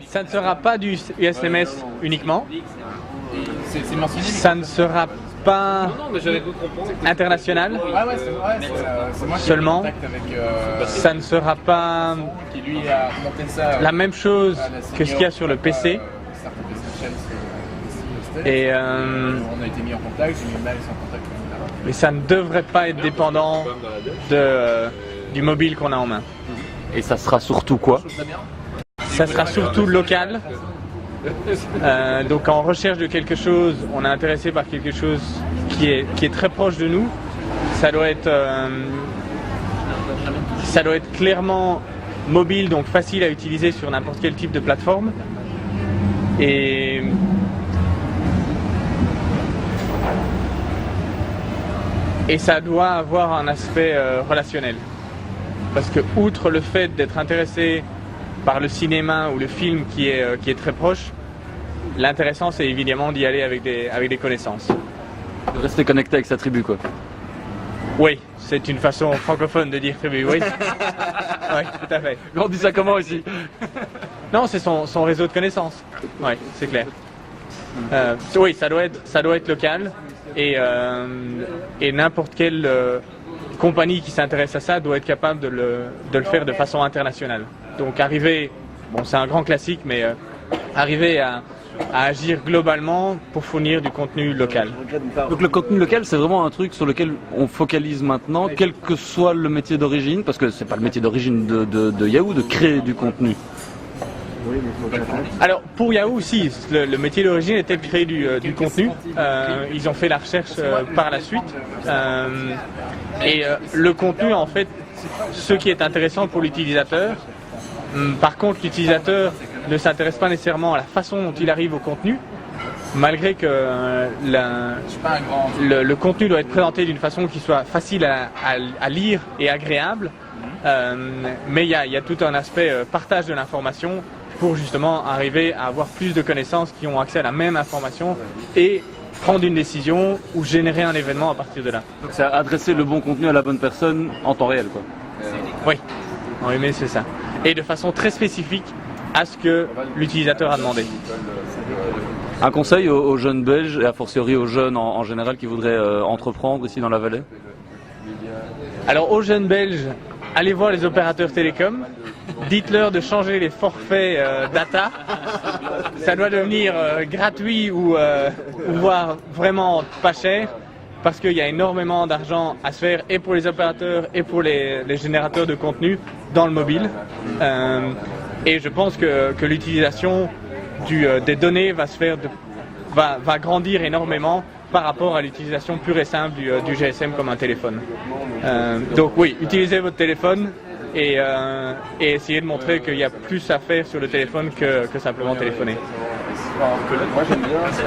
Ça ne sera pas du USMS uniquement. C'est mentionné. Ça ne sera pas international seulement. Ça ne sera pas la même chose que ce qu'il y a sur le PC. Et on a été mis en contact, j'ai mis Maël en contact. mais ça ne devrait pas être dépendant du mobile qu'on a en main. Et ça sera surtout quoi? Ça sera surtout local. Donc en recherche de quelque chose, on est intéressé par quelque chose qui est très proche de nous. Ça doit être clairement mobile, donc facile à utiliser sur n'importe quel type de plateforme. Et ça doit avoir un aspect relationnel. Parce que outre le fait d'être intéressé par le cinéma ou le film qui est très proche, l'intéressant c'est évidemment d'y aller avec des connaissances. De rester connecté avec sa tribu quoi. Oui, c'est une façon francophone de dire tribu, oui. Oui, tout à fait. On dit ça comment ici? Non, c'est son réseau de connaissances. Oui, c'est clair. Oui, ça doit être local et n'importe quelle compagnie qui s'intéresse à ça doit être capable de le faire de façon internationale. Donc arriver, bon c'est un grand classique, mais arriver à agir globalement pour fournir du contenu local. Donc le contenu local, c'est vraiment un truc sur lequel on focalise maintenant, quel que soit le métier d'origine, parce que c'est pas le métier d'origine de Yahoo de créer du contenu. Alors pour Yahoo aussi, le métier d'origine était de créer du contenu. Ils ont fait la recherche par la suite. Le contenu en fait, ce qui est intéressant pour l'utilisateur. Par contre, l'utilisateur ne s'intéresse pas nécessairement à la façon dont il arrive au contenu, malgré que le contenu doit être présenté d'une façon qui soit facile à lire et agréable. Mais il y a tout un aspect partage de l'information pour justement arriver à avoir plus de connaissances qui ont accès à la même information et prendre une décision ou générer un événement à partir de là. Donc c'est adresser le bon contenu à la bonne personne en temps réel quoi. Oui, mais c'est ça. Et de façon très spécifique à ce que l'utilisateur a demandé. Un conseil aux jeunes Belges et a fortiori aux jeunes en général qui voudraient entreprendre ici dans la vallée? Alors aux jeunes Belges, allez voir les opérateurs télécoms, dites-leur de changer les forfaits data. Ça doit devenir gratuit ou voire vraiment pas cher, parce qu'il y a énormément d'argent à se faire et pour les opérateurs et pour les générateurs de contenu dans le mobile. Et je pense que l'utilisation des données va grandir énormément par rapport à l'utilisation pure et simple du GSM comme un téléphone. Donc oui, utilisez votre téléphone et essayez de montrer qu'il y a plus à faire sur le téléphone que simplement téléphoner. Moi j'aime bien ça.